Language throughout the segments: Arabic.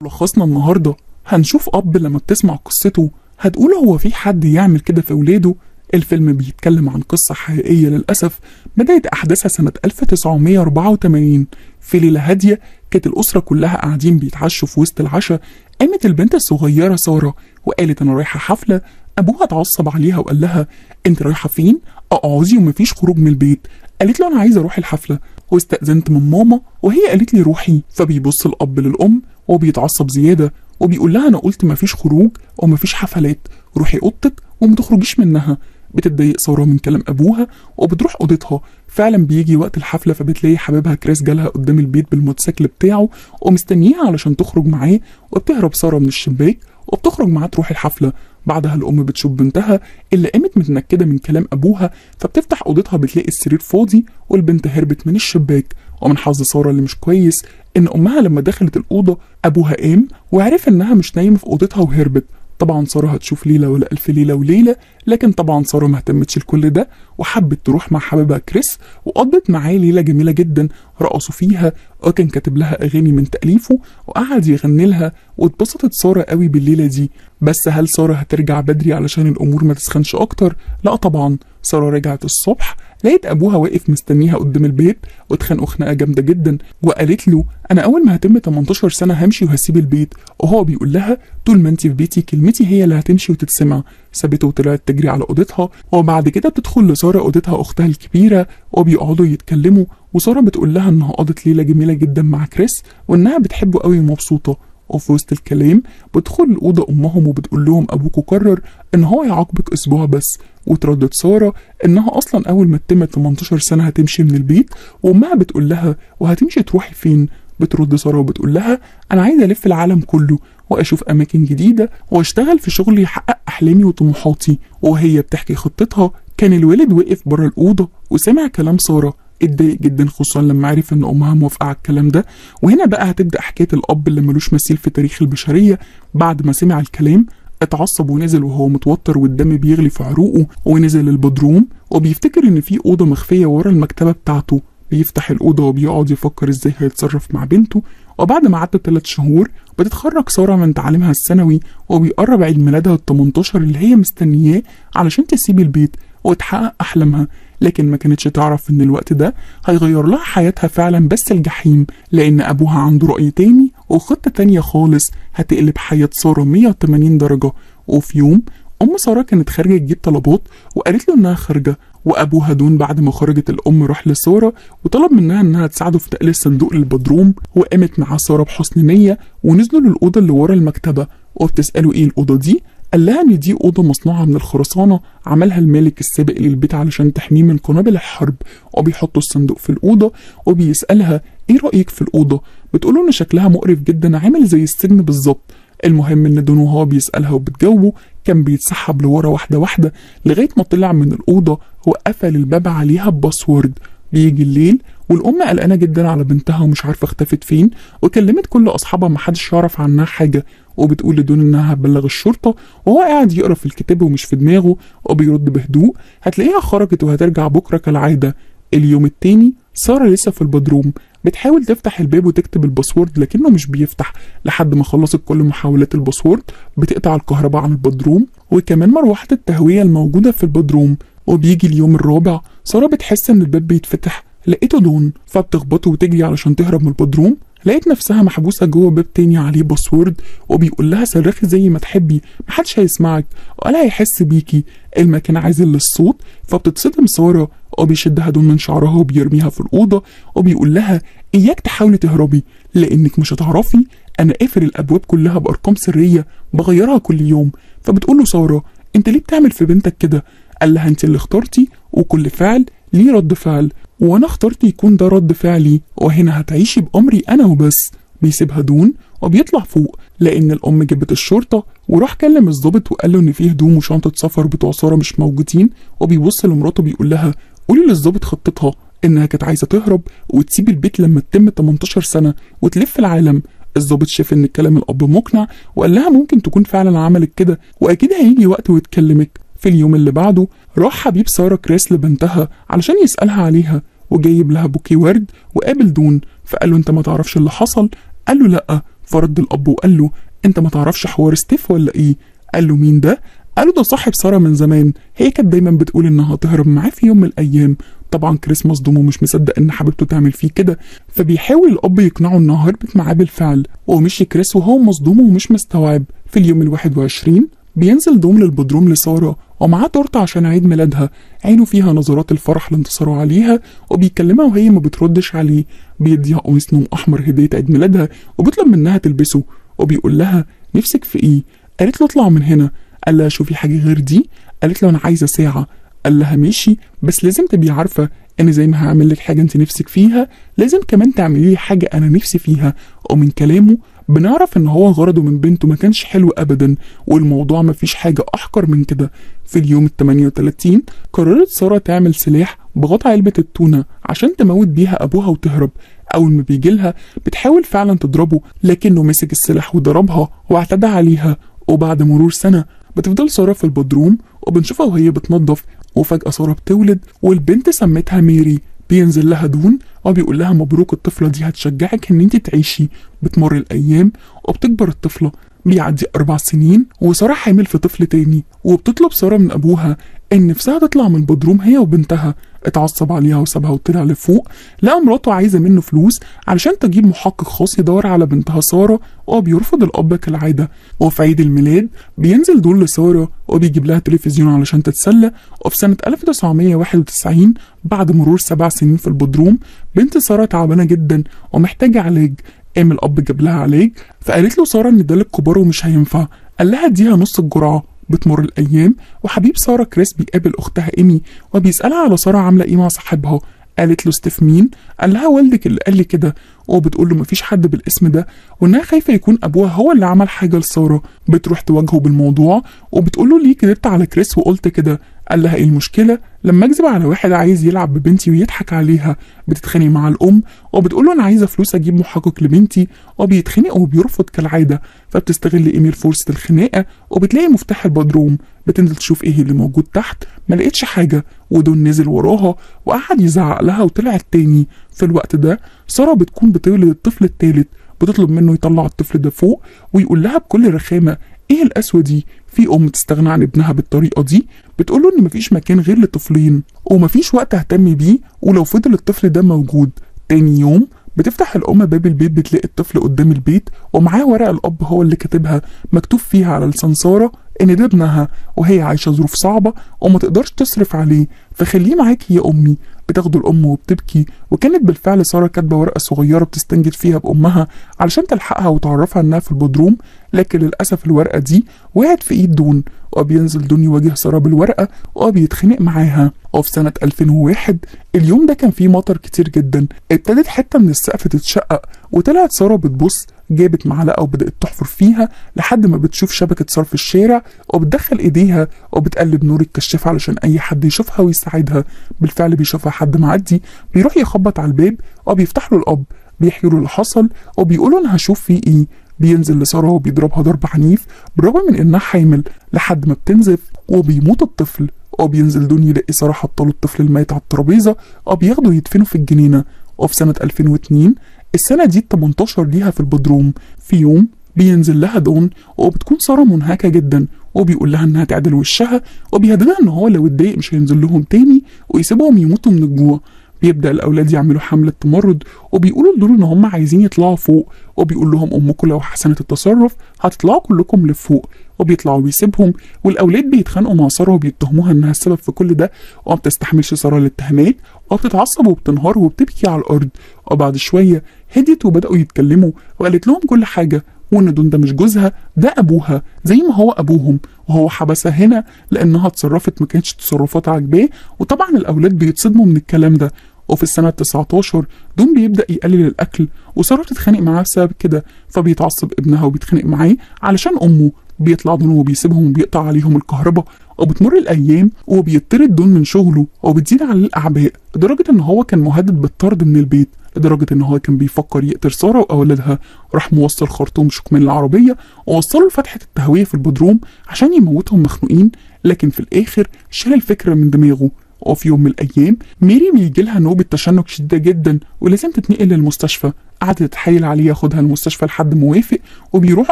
لخصنا النهاردة هنشوف أب لما بتسمع قصته هتقول هو في حد يعمل كده في ولاده. الفيلم بيتكلم عن قصة حقيقية للأسف بدأت أحداثها سنة 1984 في ليلة هادية. كانت الأسرة كلها قاعدين بيتعشوا في وسط العشاء. قامت البنت الصغيرة سارة وقالت أنا رايحة حفلة. أبوها اتعصب عليها وقال لها أنت رايحة فين؟ اقعدي ومفيش خروج من البيت. قالت له أنا عايزة أروح الحفلة واستأذنت من ماما وهي قالت لي روحي. فبيبص الأب للأم وبيتعصب زيادة وبيقول لها أنا قلت مفيش خروج ومفيش حفلات، روحي أوضتك ومتخرجيش منها. بتتضايق سارة من كلام أبوها وبتروح أوضتها. فعلا بيجي وقت الحفلة فبتلاقي حبيبها كريس جالها قدام البيت بالموتوسيكل بتاعه ومستنيها علشان تخرج معاه. وبتهرب سارة من الشباك وبتخرج معاه تروح الحفلة. بعدها الأم بتشوف بنتها اللي قامت متنكدة من كلام أبوها، فبتفتح أوضتها بتلاقي السرير فاضي والبنت هربت من الشباك. ومن حظ سارة اللي مش كويس إن أمها لما دخلت الأوضة أبوها قام وعرف إنها مش نايمة في أوضتها وهربت. طبعا سارة هتشوف ليلة ولا ألف ليلة وليلة، لكن طبعا سارة ما اهتمتش لكل ده وحبت تروح مع حبيبها كريس وقضت معاه ليلة جميلة جدا. رقصوا فيها وكان كاتب لها أغاني من تأليفه وقعد يغني لها واتبسطت سارة قوي بالليلة دي. بس هل سارة هترجع بدري علشان الأمور ما تسخنش أكتر؟ لا طبعا. سارة رجعت الصبح لقيت أبوها واقف مستنيها قدام البيت واتخانقوا خناقة جامدة جدا. وقالت له أنا أول ما هتم 18 سنة همشي وهسيب البيت. وهو بيقول لها طول ما انت في بيتي كلمتي هي اللي هتمشي وتتسمع. سابته وطلعت تجري على أوضتها. وبعد كده بتدخل لسارة أوضتها أختها الكبيرة وبيقعدوا يتكلموا. وسارة بتقول لها إنها قضت ليلة جميلة جدا مع كريس وإنها بتحبه قوي ومبسوطة. وفي وسط الكلام بتدخل الأوضة أمهم وبتقول لهم أبوكوا قرر إن هو يعاقبك أسبوع بس. وتردد سارة إنها أصلا أول ما تتم 18 سنة هتمشي من البيت. وأمها بتقول لها وهتمشي تروحي فين؟ بترد سارة وبتقول لها أنا عايزة ألف العالم كله وأشوف أماكن جديدة وأشتغل في شغل يحقق أحلامي وطموحاتي. وهي بتحكي خطتها كان الولد وقف بره الأوضة وسمع كلام سارة، اتضايق جدا خصوصا لما عرف ان امها موافقه على الكلام ده. وهنا بقى هتبدا حكايه الاب اللي ملوش مثيل في تاريخ البشريه. بعد ما سمع الكلام اتعصب ونزل وهو متوتر والدم بيغلي في عروقه ونزل البدروم وبيفتكر ان في اوضه مخفيه ورا المكتبه بتاعته. بيفتح الاوضه وبيقعد يفكر ازاي هيتصرف مع بنته. وبعد ما عدى 3 شهور بتتخرج سارة من تعليمها الثانوي وبيقرب عيد ميلادها ال18 اللي هي مستنياه علشان تسيب البيت وتحقق أحلامها. لكن ما كانتش تعرف ان الوقت ده هيغير لها حياتها فعلا بس الجحيم، لان ابوها عنده رأي تاني وخطة تانية خالص هتقلب حياة سارة 180 درجة. وفي يوم ام سارة كانت خارجة تجيب طلبات وقالت له انها خارجة. وابوها دون بعد ما خرجت الام راح لسارة وطلب منها انها تساعده في نقل الصندوق للبدروم. وقامت مع سارة بحسن نية ونزلوا للأوضة اللي ورا المكتبة. وبتسأله ايه الأوضة دي؟ قال لها ان دي اوضه مصنوعه من الخرسانه عملها المالك السابق للبيت علشان تحميه من قنابل الحرب. وبيحطوا الصندوق في الاوضه وبيسالها ايه رايك في الاوضه؟ بتقوله ان شكلها مقرف جدا عامل زي السجن بالظبط. المهم ان دون وهو بيسالها وبتجاوبه كان بيتسحب لورا واحده واحده لغايه ما طلع من الاوضه وقفل الباب عليها بباسورد. بيجي الليل والام قلقانه جدا على بنتها ومش عارفه اختفت فين وكلمت كل اصحابها محدش يعرف عنها حاجه. وبتقول لدون انها هتبلغ الشرطه وهو قاعد يقرا في الكتاب ومش في دماغه وبيرد بهدوء هتلاقيها خرجت وهترجع بكره كالعاده. اليوم التاني ساره لسه في البدروم بتحاول تفتح الباب وتكتب الباسورد لكنه مش بيفتح. لحد ما خلصت كل محاولات الباسورد بتقطع الكهرباء عن البدروم وكمان مروحه التهويه الموجوده في البدروم. وبيجي اليوم الرابع ساره بتحس ان الباب بيتفتح لقيته دون فبتخبطه وتجري علشان تهرب من البدروم. لقيت نفسها محبوسه جوه باب تاني عليه باسورد وبيقول لها صرخي زي ما تحبي محدش هيسمعك ولا هيحس بيكي، المكان عازل للصوت. فبتتصدم ساره وبيشدها دون من شعرها وبيرميها في الاوضه وبيقول لها اياك تحاولي تهربي لانك مش هتعرفي، انا قافل الابواب كلها بارقام سريه بغيرها كل يوم. فبتقول له ساره انت ليه بتعمل في بنتك كده؟ قال لها انت اللي اخترتي وكل فعل ليه رد فعل وانا اخترت يكون ده رد فعلي وهنا هتعيشي بامري انا وبس. بيسيبها دون وبيطلع فوق لان الام جابت الشرطه وراح كلم الضابط وقال له ان فيه هدوم وشنطه سفر بتوع ساره مش موجودين. وبيبص لمراته بيقول لها قولي للضابط خطتها انها كانت عايزه تهرب وتسيب البيت لما تتم 18 سنه وتلف العالم. الضابط شاف ان كلام الاب مقنع وقال لها ممكن تكون فعلا عملت كده واكيد هيجي وقت وتكلمك. في اليوم اللي بعده راح حبيب ساره كريس لبنتها علشان يسالها عليها وجايب لها بوكي ورد وقابل دون. فقال له انت ما تعرفش اللي حصل؟ قال له لا. فرد الاب وقال له انت ما تعرفش حوار ستيف ولا ايه؟ قال له مين ده؟ قال له ده صاحب ساره من زمان، هي كانت دايما بتقول انها هتهرب معاه في يوم من الايام. طبعا كريس مصدوم ومش مصدق ان حبيبته تعمل فيه كده، فبيحاول الاب يقنعه انها هربت معاه بالفعل، ومشي كريس وهو مصدوم ومش مستوعب. في اليوم ال21 بينزل دوم للبدروم لساره ومعاه تورته عشان عيد ميلادها، عينه فيها نظرات الفرح لانتصاره عليها، وبيكلمها وهي ما بتردش عليه. بيديها قميص نوم احمر هديه عيد ميلادها وبيطلب منها تلبسه، وبيقول لها نفسك في ايه؟ قالت له اطلع من هنا. قال لها شوفي حاجه غير دي؟ قالت له انا عايزه ساعه. قال لها ماشي، بس لازم تبقي عارفه ان زي ما هعمل لك حاجه انت نفسك فيها لازم كمان تعملي لي حاجه انا نفسي فيها. ومن كلامه بنعرف ان هو غرضه من بنته ما كانش حلو ابدا، والموضوع ما فيش حاجه احقر من كده. في اليوم ال38 قررت ساره تعمل سلاح بغطا علبه التونه عشان تموت بيها ابوها وتهرب. اول ما بيجيلها بتحاول فعلا تضربه، لكنه مسك السلاح وضربها واعتدى عليها. وبعد مرور سنه بتفضل ساره في البدروم وبنشوفها وهي بتنظف، وفجأة سارة بتولد والبنت سمتها ميري. بينزل لها دون وبيقول لها مبروك، الطفلة دي هتشجعك ان انت تعيشي. بتمر الايام وبتكبر الطفلة، بيعدي 4 سنين وسارة حامل في طفل تاني، وبتطلب سارة من ابوها ان نفسها تطلع من البدروم هي وبنتها. اتعصب عليها وسابها وطلع لفوق، لقى مراته عايزة منه فلوس علشان تجيب محقق خاص يدور على بنتها سارة، وبيرفض الاب كالعادة. وفي عيد الميلاد بينزل دول لسارة وبيجيب لها تلفزيون علشان تتسلى. وفي سنة 1991 بعد مرور 7 سنين في البدروم بنت سارة تعبانة جدا ومحتاجة علاج. قام الاب جاب لها علاج، فقالت له سارة ان ده للكبار ومش هينفع، قال لها اديها نص الجرعة. بتمر الايام وحبيب ساره كريس بيقابل اختها ايمي وبيسالها على ساره عامله ايه مع صاحبها. قالت له ستيف مين؟ قال لها والدك اللي قال لي كده. وبتقول له مفيش حد بالاسم ده، وانها خايفه يكون ابوها هو اللي عمل حاجه لساره. بتروح تواجهه بالموضوع وبتقول له ليه كدبت على كريس وقلت كده؟ قال لها ايه المشكله لما اكذب على واحد عايز يلعب ببنتي ويضحك عليها؟ بتتخانق مع الام وبتقول له انا عايزه فلوس اجيب محقق لبنتي، وبيتخانق وبيرفض كالعاده. فبتستغل ايمي فرصه الخناقه وبتلاقي مفتاح البدروم. بتنزل تشوف ايه اللي موجود تحت، ما لقيتش حاجه، ودون نزل وراها وقعد يزعق لها وطلع التاني. في الوقت ده ساره بتكون بتولد الطفل الثالث، بتطلب منه يطلع الطفل ده فوق ويقول لها بكل رخامه ايه القسوه دي؟ في ام تستغنى عن ابنها بالطريقه دي؟ بتقول له ان مفيش مكان غير لطفلين ومفيش وقت اهتم بيه، ولو فضل الطفل ده موجود. تاني يوم بتفتح الام باب البيت بتلاقي الطفل قدام البيت ومعاه ورقه الاب هو اللي كاتبها، مكتوب فيها على لسان ساره ان ده ابنها وهي عايشه ظروف صعبه وما تقدرش تصرف عليه، فخليه معاكي يا امي. بتاخده الام وبتبكي، وكانت بالفعل ساره كاتبه ورقه صغيره بتستنجد فيها بامها علشان تلحقها وتعرفها انها في البدروم، لكن للاسف الورقه دي وقعت في ايد دون. وبينزل دون يواجه ساره بالورقه وبيتخانق معاها. وفي سنه 2001 اليوم ده كان فيه مطر كتير جدا، ابتدت حته من السقف تتشقق وطلعت ساره بتبص، جابت معلقه وبدات تحفر فيها لحد ما بتشوف شبكه صرف الشارع وبتدخل ايديها وبتقلب نور الكشاف علشان اي حد يشوفها ويساعدها. بالفعل بيشوفها حد معدي، بيروح يخبط على الباب وبيفتح له الاب، بيحكي له اللي حصل وبيقول انا هشوف فيه ايه. بينزل لساره وبيضربها ضرب عنيف بالرغم من انها حامل لحد ما بتنزف وبيموت الطفل. وبينزل دون يلاقي ساره حاطه له الطفل الميت على الترابيزه وبياخده يدفنه في الجنينه. وفي سنه 2002 السنه دي 18 ليها في البدروم، في يوم بينزل لها دون وبتكون ساره منهكه جدا وبيقول لها انها تعدل وشها وبيهددها ان هو لو اتضايق مش هينزل لهم تاني ويسيبهم يموتوا من الجوع. بيبدأ الأولاد يعملوا حملة تمرد وبيقولوا لدول إن هم عايزين يطلعوا فوق، وبيقول لهم أمكم لو حسنت التصرف هتطلعوا كلكم لفوق. وبيطلعوا ويسيبهم، والأولاد بيتخانقوا مع سارة وبيتهموها إنها السبب في كل ده، وما بتستحملش سارة الاتهامات وبتتعصب وبتنهار وبتبكي على الأرض. وبعد شوية هديت وبدأوا يتكلموا وقالت لهم كل حاجة، وإن دون ده مش جوزها، ده أبوها زي ما هو أبوهم، وهو حبسها هنا لأنها اتصرفت ما كانتش تصرفات عاجباه. وطبعا الأولاد بيتصدموا من الكلام ده. وفي السنة 19 دون بيبدأ يقلل الأكل وسارة بتتخانق معاه بسبب كده، فبيتعصب ابنها وبيتخانق معاه علشان أمه. بيطلع دون وبيسيبهم وبيقطع عليهم الكهرباء. وبتمر الأيام وبيطرد دون من شغله وبتزيد عليه الأعباء لدرجة إن هو كان مهدد بالطرد من البيت، لدرجة إن هو كان بيفكر يقتل سارة وأولادها. راح موصل خرطوم شكمان العربية ووصله لفتحة التهوية في البدروم عشان يموتهم مخنوقين، لكن في الآخر شال الفكرة من دماغه. وفي يوم من الأيام ميري بيجيلها نوبة تشنج شديدة جدا ولازم تتنقل للمستشفى. قعدت تتحايل عليه ياخدها المستشفى لحد ما وافق، وبيروح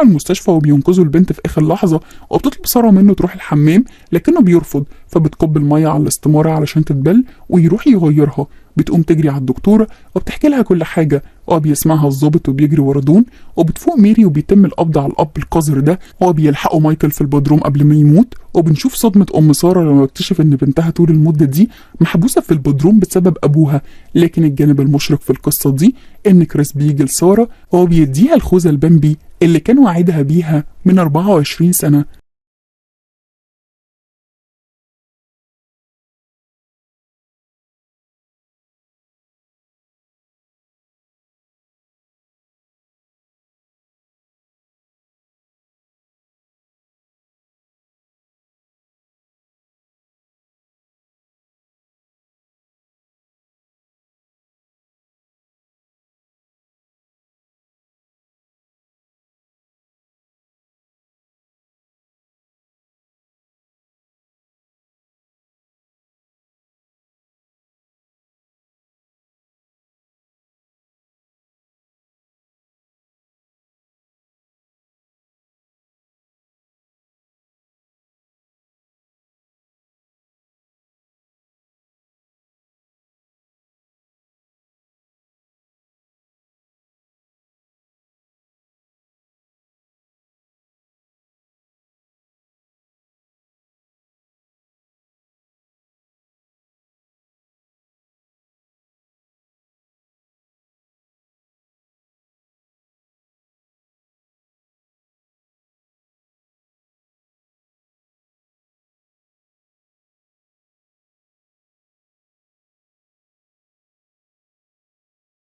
المستشفى وبينقذوا البنت في اخر لحظه، وبتطلب ساره منه تروح الحمام لكنه بيرفض، فبتكب الميه على الاستماره علشان تتبل ويروح يغيرها. بتقوم تجري على الدكتوره وبتحكي لها كل حاجه، وبيسمعها الضابط وبيجري ورا دون، وبتفوق ميري وبيتم القبض على الاب القذر ده، وبيلحقوا مايكل في البدروم قبل ما يموت. وبنشوف صدمه ام ساره لما بتكتشف ان بنتها طول المده دي محبوسه في البدروم بسبب ابوها. لكن الجانب المشرق في القصه دي ان كريس بيجي لساره وهو بيديها الخوذه البامبي اللي كان وعدها بيها من 24 سنه.